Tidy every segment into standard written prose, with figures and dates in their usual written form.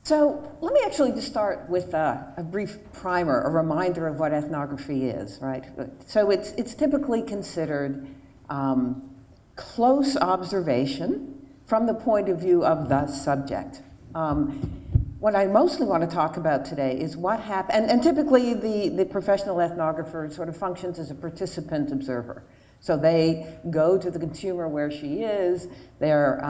So let me actually just start with a brief primer, a reminder of what ethnography is, right? So it's typically considered close observation from the point of view of the subject. What I mostly want to talk about today is what happened, and typically the professional ethnographer sort of functions as a participant observer. So they go to the consumer where she is, they're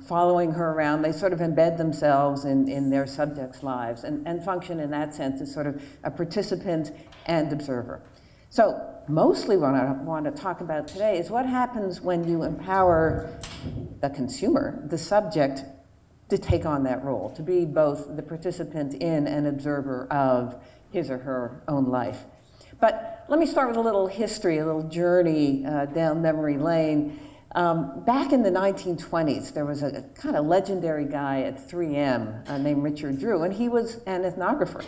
following her around, they sort of embed themselves in their subjects' lives and function in that sense as sort of a participant and observer. So mostly what I want to talk about today is what happens when you empower the consumer, the subject, to take on that role, to be both the participant in and observer of his or her own life. But let me start with a little history, a little journey down memory lane. Back in the 1920s, there was a kind of legendary guy at 3M named Richard Drew, and he was an ethnographer.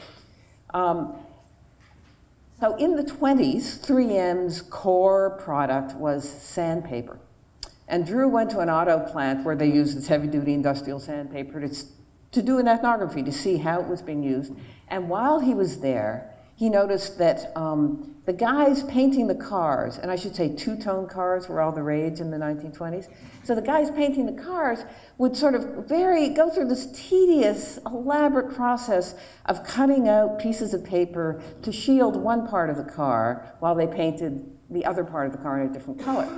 So in the 20s, 3M's core product was sandpaper. And Drew went to an auto plant where they used this heavy-duty industrial sandpaper to do an ethnography, to see how it was being used. And while he was there, he noticed that the guys painting the cars, and I should say two-tone cars were all the rage in the 1920s. So the guys painting the cars would sort of go through this tedious, elaborate process of cutting out pieces of paper to shield one part of the car while they painted the other part of the car in a different color.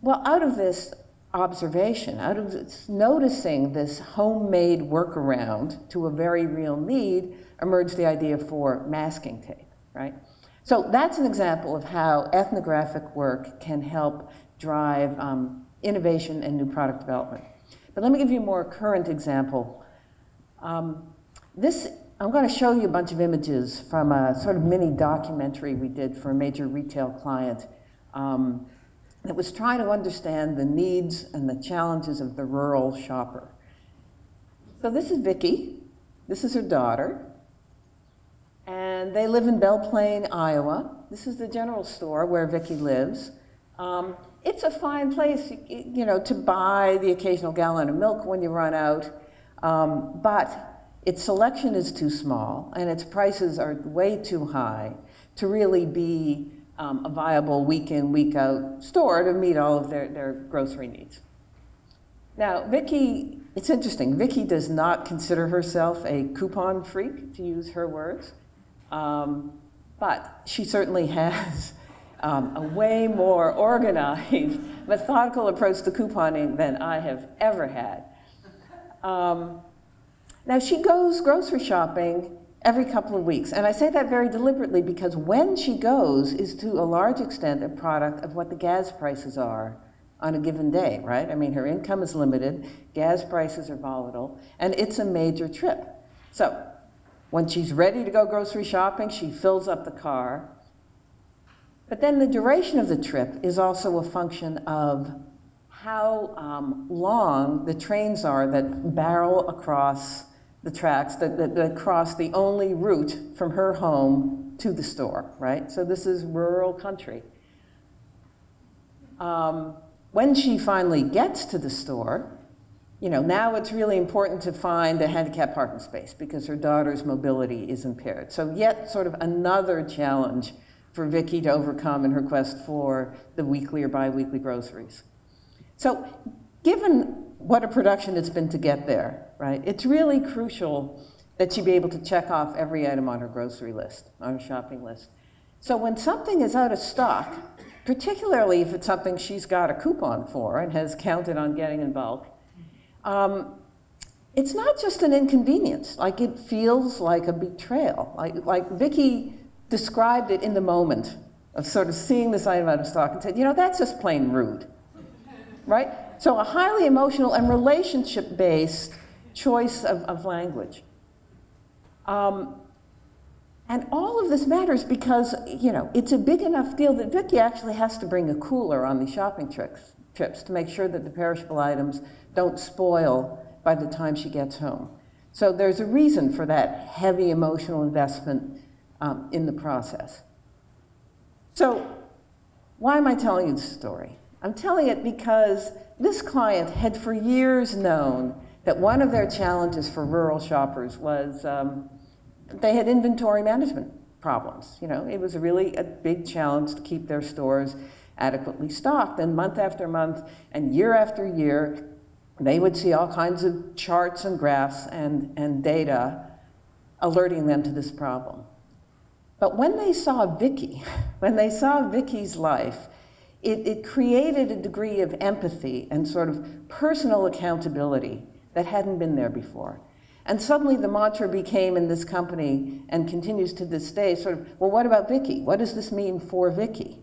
Well, out of this observation, out of this noticing this homemade workaround to a very real need, emerged the idea for masking tape, right? So that's an example of how ethnographic work can help drive innovation and new product development. But let me give you a more current example. I'm going to show you a bunch of images from a sort of mini documentary we did for a major retail client that was trying to understand the needs and the challenges of the rural shopper. So this is Vicki. This is her daughter. And they live in Belle Plaine, Iowa. This is the general store where Vicki lives. It's a fine place, you know, to buy the occasional gallon of milk when you run out, but its selection is too small and its prices are way too high to really be a viable week-in, week-out store to meet all of their grocery needs. Now, Vicki, it's interesting, Vicki does not consider herself a coupon freak, to use her words, but she certainly has a way more organized, methodical approach to couponing than I have ever had. Now, she goes grocery shopping every couple of weeks, and I say that very deliberately because when she goes is to a large extent a product of what the gas prices are on a given day, right? I mean, her income is limited, gas prices are volatile, and it's a major trip. So when she's ready to go grocery shopping, she fills up the car. But then the duration of the trip is also a function of how long the trains are that barrel across the tracks, that cross the only route from her home to the store, right? So this is rural country. When she finally gets to the store, you know, now it's really important to find a handicapped parking space because her daughter's mobility is impaired. So yet sort of another challenge for Vicki to overcome in her quest for the weekly or bi-weekly groceries. So given what a production it's been to get there, right, it's really crucial that she be able to check off every item on her grocery list, on her shopping list. So when something is out of stock, particularly if it's something she's got a coupon for and has counted on getting in bulk, it's not just an inconvenience. Like, it feels like a betrayal. Like Vicki described it in the moment of sort of seeing this item out of stock and said, you know, that's just plain rude, right? So a highly emotional and relationship-based choice of language. And all of this matters because, you know, it's a big enough deal that Vicki actually has to bring a cooler on these shopping trips to make sure that the perishable items don't spoil by the time she gets home. So there's a reason for that heavy emotional investment in the process. So why am I telling you this story? I'm telling it because this client had for years known that one of their challenges for rural shoppers was they had inventory management problems. You know, it was really a big challenge to keep their stores adequately stocked. And month after month and year after year, they would see all kinds of charts and graphs and data alerting them to this problem. But when they saw Vicki, when they saw Vicki's life, it created a degree of empathy and sort of personal accountability that hadn't been there before. And suddenly the mantra became in this company, and continues to this day, sort of, well, what about Vicki? What does this mean for Vicki?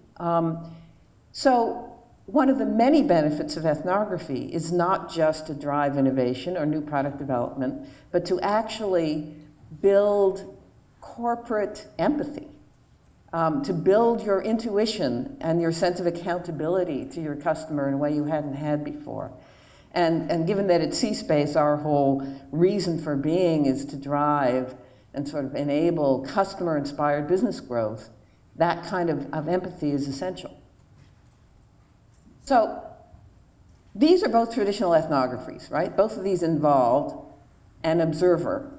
So one of the many benefits of ethnography is not just to drive innovation or new product development, but to actually build corporate empathy, to build your intuition and your sense of accountability to your customer in a way you hadn't had before. And given that at C-Space, our whole reason for being is to drive and sort of enable customer-inspired business growth, that kind of empathy is essential. So these are both traditional ethnographies, right? Both of these involved an observer.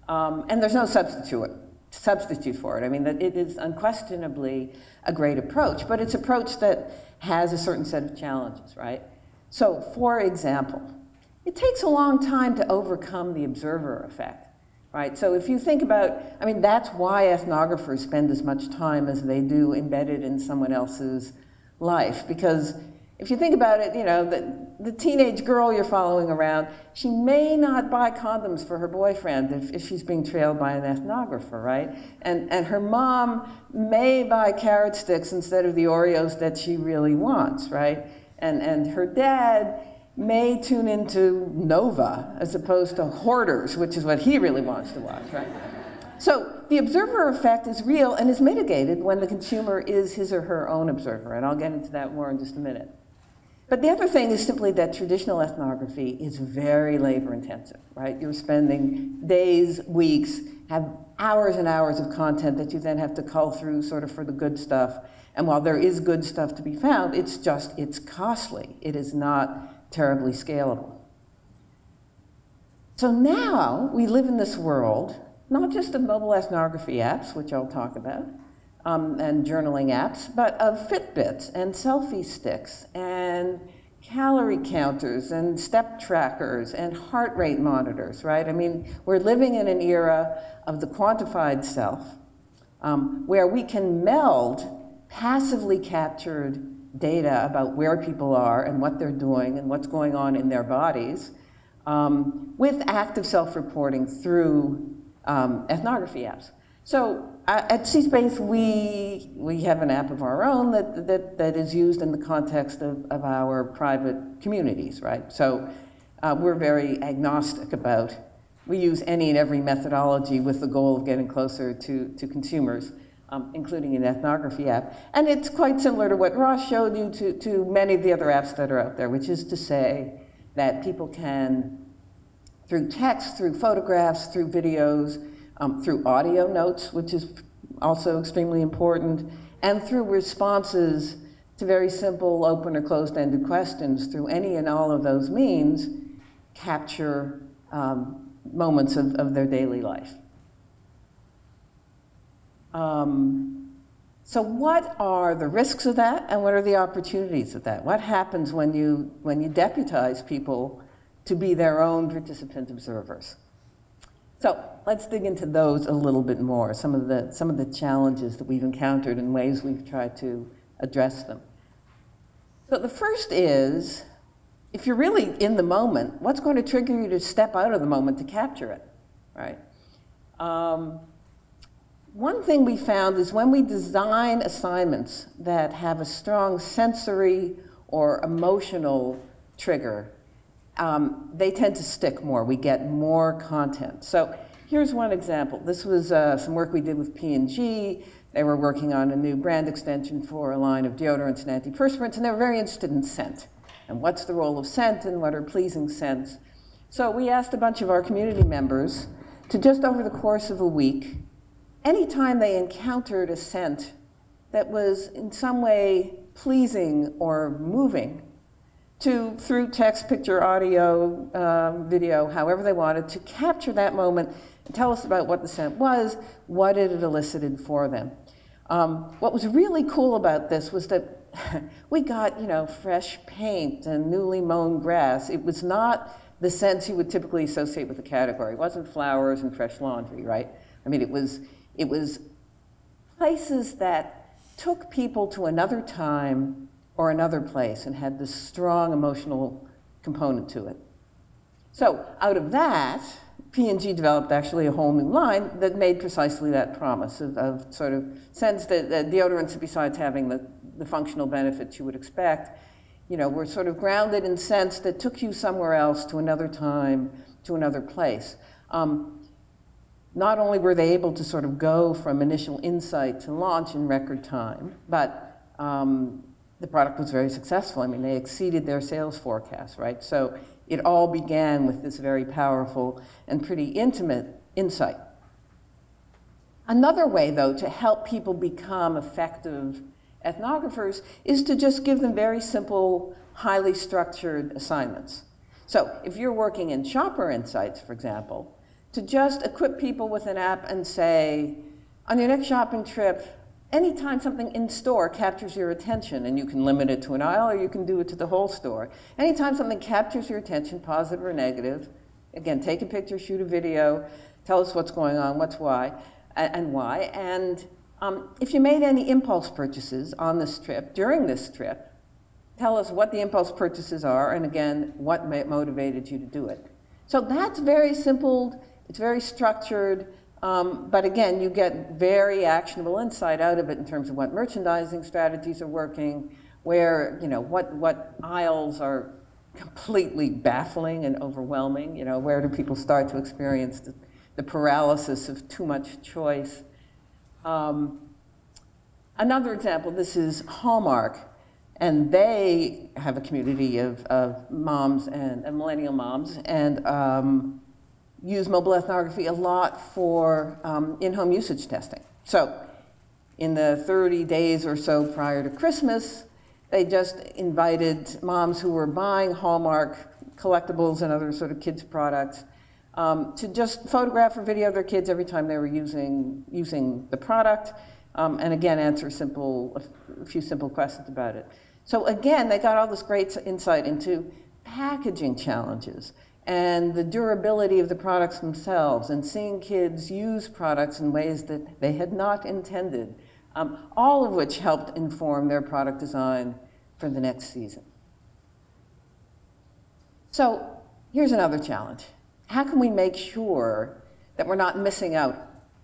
And there's no substitute for it. I mean, it is unquestionably a great approach, but it's an approach that has a certain set of challenges, right? So, for example, it takes a long time to overcome the observer effect, right? So if you think about, I mean, that's why ethnographers spend as much time as they do embedded in someone else's life, because if you think about it, you know, the teenage girl you're following around, she may not buy condoms for her boyfriend if she's being trailed by an ethnographer, right? And her mom may buy carrot sticks instead of the Oreos that she really wants, right? And her dad may tune into Nova as opposed to Hoarders, which is what he really wants to watch, right? So the observer effect is real and is mitigated when the consumer is his or her own observer, and I'll get into that more in just a minute. But the other thing is simply that traditional ethnography is very labor intensive, right? You're spending days, weeks, have hours and hours of content that you then have to cull through sort of for the good stuff. And while there is good stuff to be found, it's costly. It is not terribly scalable. So now we live in this world, not just of mobile ethnography apps, which I'll talk about, and journaling apps, but of Fitbits and selfie sticks and calorie counters and step trackers and heart rate monitors, right? I mean, we're living in an era of the quantified self, where we can meld passively captured data about where people are and what they're doing and what's going on in their bodies with active self-reporting through ethnography apps. So at C-Space, we have an app of our own that is used in the context of our private communities, right? So we're very agnostic about, we use any and every methodology with the goal of getting closer to consumers, including an ethnography app. And it's quite similar to what Ross showed you to many of the other apps that are out there, which is to say that people can, through text, through photographs, through videos, through audio notes, which is also extremely important, and through responses to very simple open or closed-ended questions, through any and all of those means, capture moments of their daily life. So what are the risks of that, and what are the opportunities of that? What happens when you deputize people to be their own participant observers? So let's dig into those a little bit more, some of the challenges that we've encountered and ways we've tried to address them. So the first is, if you're really in the moment, what's going to trigger you to step out of the moment to capture it, right? One thing we found is when we design assignments that have a strong sensory or emotional trigger, they tend to stick more. We get more content. So here's one example. This was some work we did with P&G. They were working on a new brand extension for a line of deodorants and antiperspirants, and they were very interested in scent. And what's the role of scent and what are pleasing scents? So we asked a bunch of our community members to just over the course of a week, anytime they encountered a scent that was in some way pleasing or moving, through text, picture, audio, video, however they wanted, to capture that moment and tell us about what the scent was, what it had elicited for them. What was really cool about this was that we got, you know, fresh paint and newly mown grass. It was not the scents you would typically associate with the category. It wasn't flowers and fresh laundry, right? I mean, it was places that took people to another time or another place and had this strong emotional component to it. So out of that, P&G developed actually a whole new line that made precisely that promise of sort of scents that deodorants, besides having the functional benefits you would expect, you know, were sort of grounded in scents that took you somewhere else, to another time, to another place. Not only were they able to sort of go from initial insight to launch in record time, but the product was very successful. I mean, they exceeded their sales forecast, right? So it all began with this very powerful and pretty intimate insight. Another way, though, to help people become effective ethnographers is to just give them very simple, highly structured assignments. So if you're working in shopper insights, for example, to just equip people with an app and say, on your next shopping trip, anytime something in store captures your attention, and you can limit it to an aisle or you can do it to the whole store, anytime something captures your attention, positive or negative, again, take a picture, shoot a video, tell us what's going on, what's why, and why. And if you made any impulse purchases on this trip, during this trip, tell us what the impulse purchases are, and again, what motivated you to do it. So that's very simple, it's very structured, but again, you get very actionable insight out of it in terms of what merchandising strategies are working, where, you know, what aisles are completely baffling and overwhelming, you know, where do people start to experience the paralysis of too much choice. Another example, this is Hallmark, and they have a community of moms and millennial moms, and use mobile ethnography a lot for in-home usage testing. So in the 30 days or so prior to Christmas, they just invited moms who were buying Hallmark collectibles and other sort of kids products to just photograph or video their kids every time they were using the product, and again, answer a few simple questions about it. So again, they got all this great insight into packaging challenges and the durability of the products themselves, and seeing kids use products in ways that they had not intended, all of which helped inform their product design for the next season. So here's another challenge. How can we make sure that we're not missing out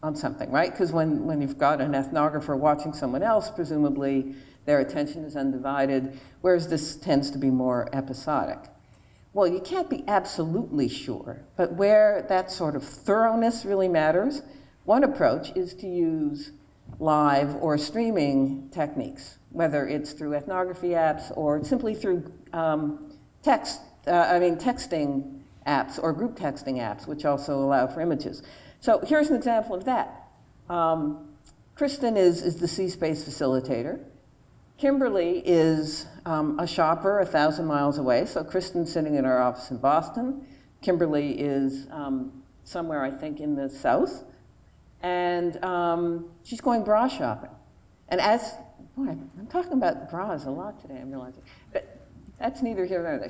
on something, right? Because when you've got an ethnographer watching someone else, presumably their attention is undivided, whereas this tends to be more episodic. Well, you can't be absolutely sure, but where that sort of thoroughness really matters, one approach is to use live or streaming techniques, whether it's through ethnography apps or simply through texting apps or group texting apps, which also allow for images. So here's an example of that. Kristen is the C-Space facilitator. Kimberly is a shopper 1,000 miles away. So Kristen's sitting in our office in Boston. Kimberly is somewhere, I think, in the South. And she's going bra shopping. And boy, I'm talking about bras a lot today, I'm realizing. But that's neither here nor there.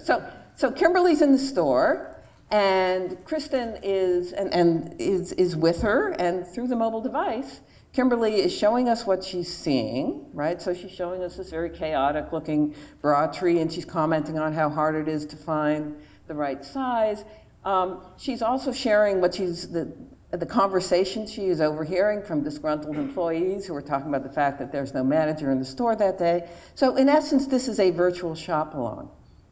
So Kimberly's in the store, and Kristen is with her, and through the mobile device, Kimberly is showing us what she's seeing, right? So she's showing us this very chaotic looking bra tree, and she's commenting on how hard it is to find the right size. She's also sharing what the conversation she is overhearing from disgruntled employees who are talking about the fact that there's no manager in the store that day. So in essence, this is a virtual shop along,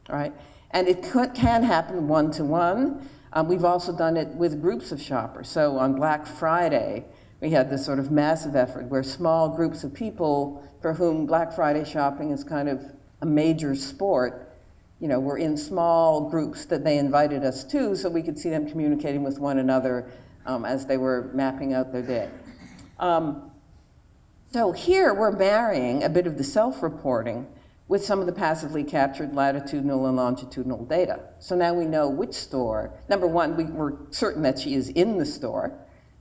right? And it can happen one-to-one. We've also done it with groups of shoppers. So on Black Friday, we had this sort of massive effort where small groups of people for whom Black Friday shopping is kind of a major sport, you know, were in small groups that they invited us to so we could see them communicating with one another as they were mapping out their day. So here we're marrying a bit of the self-reporting with some of the passively captured latitudinal and longitudinal data. So now we know which store. Number one, we're certain that she is in the store,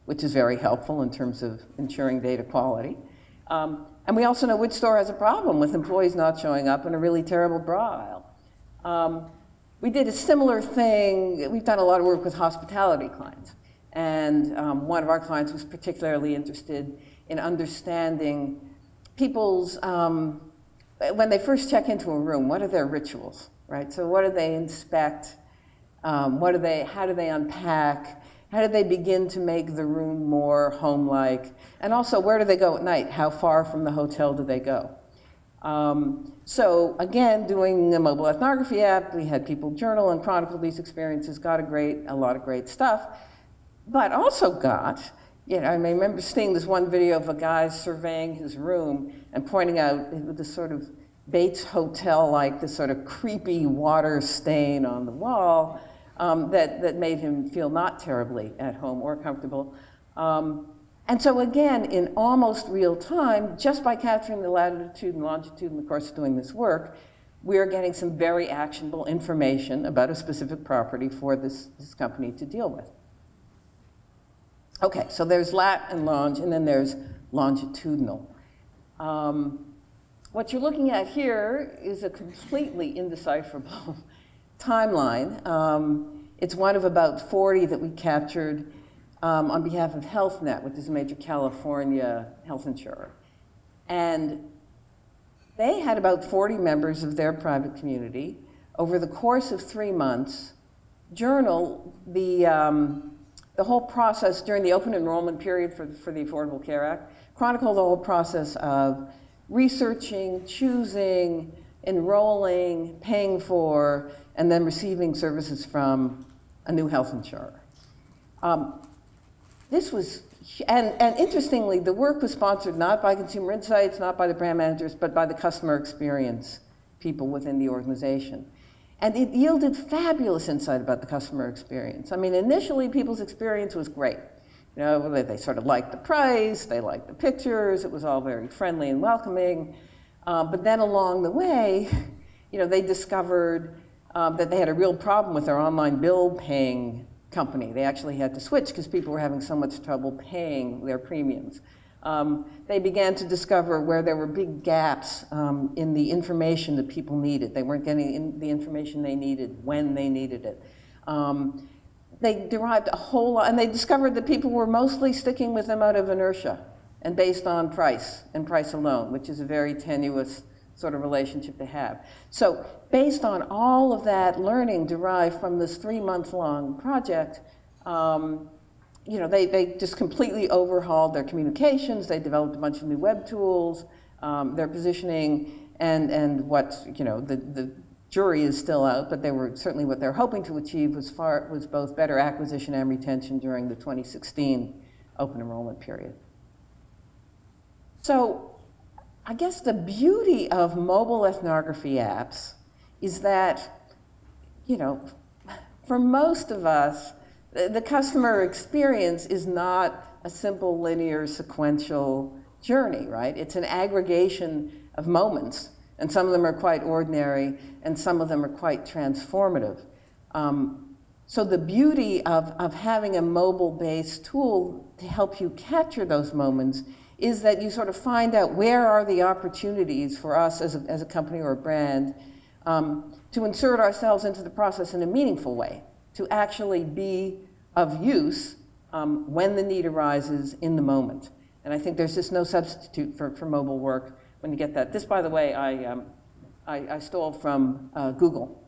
which is very helpful in terms of ensuring data quality. And we also know which store has a problem with employees not showing up and a really terrible bra aisle. We did a similar thing. We've done a lot of work with hospitality clients. And one of our clients was particularly interested in understanding people's, when they first check into a room, what are their rituals, right? So what do they inspect? How do they unpack? How do they begin to make the room more home-like? And also, where do they go at night? How far from the hotel do they go? So again, doing a mobile ethnography app, we had people journal and chronicle these experiences, got a lot of great stuff, but also got, I remember seeing this one video of a guy surveying his room and pointing out this sort of Bates Hotel-like, this sort of creepy water stain on the wall that made him feel not terribly at home or comfortable. And so again, in almost real time, just by capturing the latitude and longitude in the course of doing this work, we are getting some very actionable information about a specific property for this company to deal with. Okay, so there's lat and longe, and then there's longitudinal. What you're looking at here is a completely indecipherable timeline. It's one of about 40 that we captured on behalf of HealthNet, which is a major California health insurer. And they had about 40 members of their private community over the course of 3 months journal the whole process during the open enrollment period for the Affordable Care Act, chronicle the whole process of researching, choosing, enrolling, paying for, and then receiving services from a new health insurer. This was, and interestingly, the work was sponsored not by Consumer Insights, not by the brand managers, but by the customer experience people within the organization. And it yielded fabulous insight about the customer experience. I mean, initially, people's experience was great. They sort of liked the price, they liked the pictures, it was all very friendly and welcoming. But then along the way, they discovered that they had a real problem with their online bill paying company. They actually had to switch because people were having so much trouble paying their premiums. They began to discover where there were big gaps in the information that people needed. They weren't getting the information they needed when they needed it. They derived a whole lot, and they discovered that people were mostly sticking with them out of inertia and based on price and price alone, which is a very tenuous sort of relationship to have. So based on all of that learning derived from this 3-month-long project, they just completely overhauled their communications. They developed a bunch of new web tools, their positioning, and what, the jury is still out, but they were certainly what they're hoping to achieve was both better acquisition and retention during the 2016 open enrollment period. So I guess the beauty of mobile ethnography apps is that, for most of us, the customer experience is not a simple linear sequential journey, right? It's an aggregation of moments, and some of them are quite ordinary, and some of them are quite transformative. So the beauty of having a mobile-based tool to help you capture those moments is that you sort of find out where are the opportunities for us as a company or a brand to insert ourselves into the process in a meaningful way, to actually be of use when the need arises in the moment. And I think there's just no substitute for mobile work when you get that. This, by the way, I stole from Google,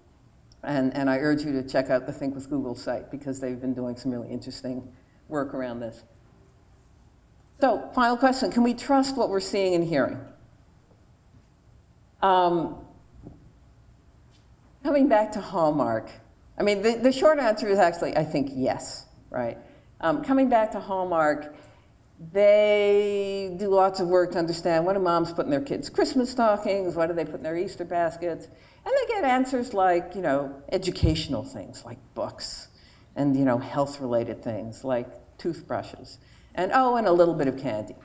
and I urge you to check out the Think with Google site because they've been doing some really interesting work around this. So, final question, can we trust what we're seeing and hearing? Coming back to Hallmark, I mean, the short answer is actually, I think, yes, right? Coming back to Hallmark, they do lots of work to understand what do moms put in their kids' Christmas stockings, what do they put in their Easter baskets, and they get answers like, educational things like books, and, health-related things like toothbrushes. And a little bit of candy.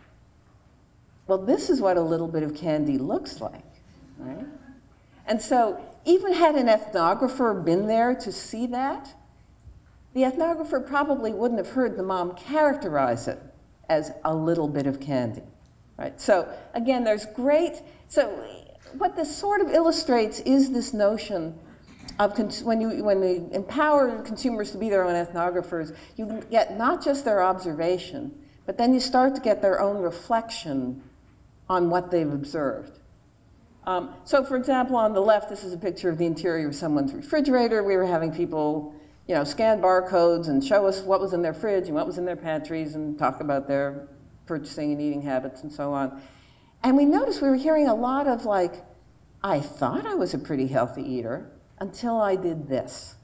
Well, this is what a little bit of candy looks like, right? And so even had an ethnographer been there to see that, the ethnographer probably wouldn't have heard the mom characterize it as a little bit of candy, right? So again, there's great, so what this sort of illustrates is this notion of when you empower consumers to be their own ethnographers, you get not just their observation, but then you start to get their own reflection on what they've observed. So for example, on the left, this is a picture of the interior of someone's refrigerator. We were having people, you know, scan barcodes and show us what was in their fridge and what was in their pantries and talk about their purchasing and eating habits and so on. And we noticed we were hearing a lot of like, I thought I was a pretty healthy eater until I did this.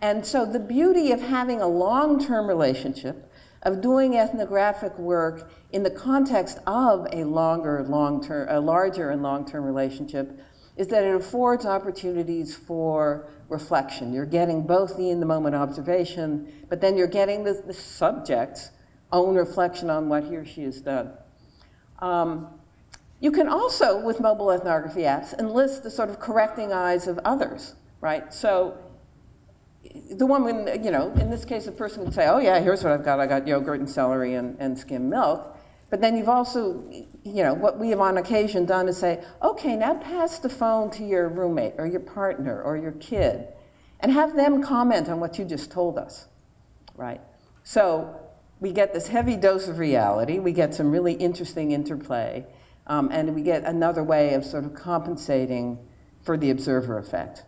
And so the beauty of having a long-term relationship, of doing ethnographic work in the context of a larger and long-term relationship, is that it affords opportunities for reflection. You're getting both the in-the-moment observation, but then you're getting the subject's own reflection on what he or she has done. You can also, with mobile ethnography apps, enlist the sort of correcting eyes of others, right? So the woman, you know, in this case, the person would say, oh yeah, here's what I've got. I got yogurt and celery and skim milk. But then you've also, you know, what we have on occasion done is say, okay, now pass the phone to your roommate or your partner or your kid and have them comment on what you just told us, right? So we get this heavy dose of reality. We get some really interesting interplay. And we get another way of sort of compensating for the observer effect.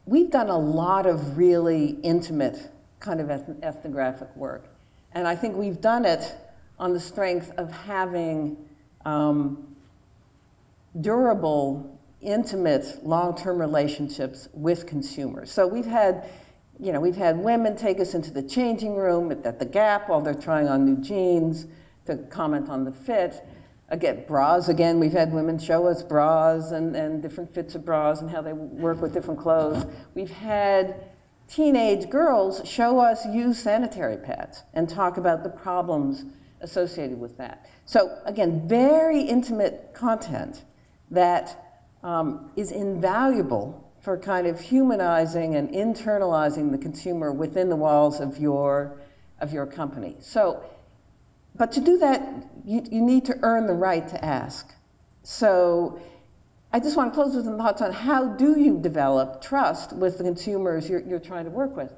We've done a lot of really intimate kind of ethnographic work. And I think we've done it on the strength of having durable, intimate, long-term relationships with consumers. So we've had, you know, we've had women take us into the changing room at the Gap while they're trying on new jeans to comment on the fit. Again, bras, again, we've had women show us bras and different fits of bras and how they work with different clothes. We've had teenage girls show us use sanitary pads and talk about the problems associated with that. So again, very intimate content that is invaluable for kind of humanizing and internalizing the consumer within the walls of your company. So, but to do that, you need to earn the right to ask. So I just want to close with some thoughts on how do you develop trust with the consumers you're trying to work with.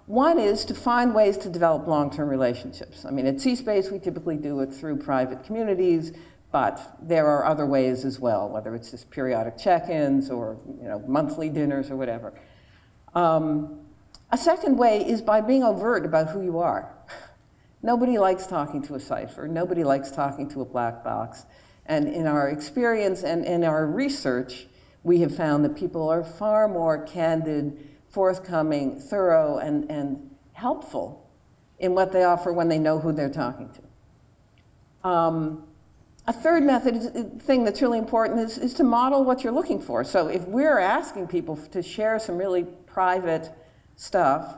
One is to find ways to develop long-term relationships. I mean, at C-Space, we typically do it through private communities, but there are other ways as well, whether it's just periodic check-ins or, you know, monthly dinners or whatever. A second way is by being overt about who you are. Nobody likes talking to a cipher. Nobody likes talking to a black box. And in our experience and in our research, we have found that people are far more candid, forthcoming, thorough, and helpful in what they offer when they know who they're talking to. A third thing that's really important is to model what you're looking for. So if we're asking people to share some really private stuff,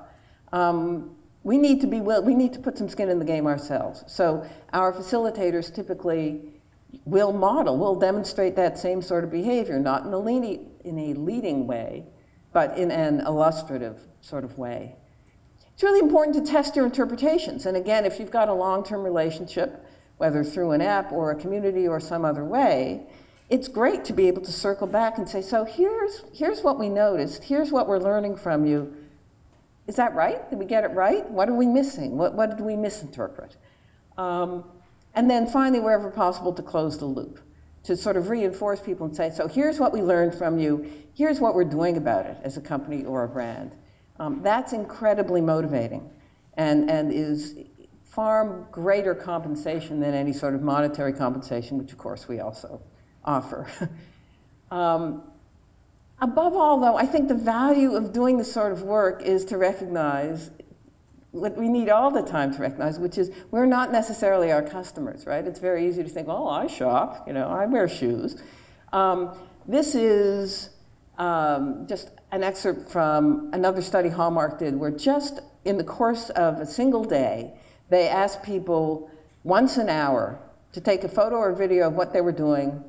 we need to put some skin in the game ourselves. So our facilitators typically will demonstrate that same sort of behavior, not in a leading way, but in an illustrative sort of way. It's really important to test your interpretations. And again, if you've got a long-term relationship, whether through an app or a community or some other way, it's great to be able to circle back and say, so here's what we noticed, here's what we're learning from you. Is that right? Did we get it right? What are we missing? What did we misinterpret? And then finally, wherever possible, to close the loop, to sort of reinforce people and say, so here's what we learned from you, here's what we're doing about it as a company or a brand. That's incredibly motivating and is far greater compensation than any sort of monetary compensation, which of course we also offer. Above all, though, I think the value of doing this sort of work is to recognize what we need all the time to recognize, which is we're not necessarily our customers, right? It's very easy to think, oh, I shop, you know, I wear shoes. This is just an excerpt from another study Hallmark did, where just in the course of a single day, they asked people once an hour to take a photo or video of what they were doing,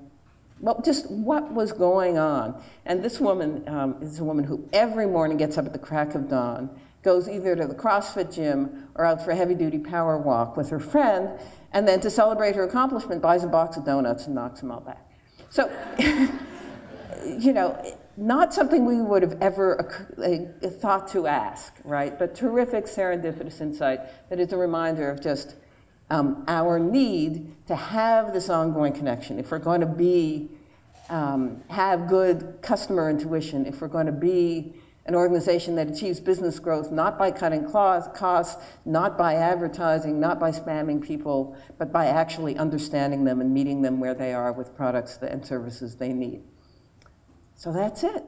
well, just what was going on. And this woman is a woman who every morning gets up at the crack of dawn, goes either to the CrossFit gym or out for a heavy-duty power walk with her friend, and then to celebrate her accomplishment buys a box of donuts and knocks them all back. So, you know, not something we would have ever thought to ask, right? But terrific serendipitous insight that is a reminder of just our need to have this ongoing connection. If we're going to be, have good customer intuition, if we're going to be an organization that achieves business growth not by cutting costs, not by advertising, not by spamming people, but by actually understanding them and meeting them where they are with products and services they need. So that's it.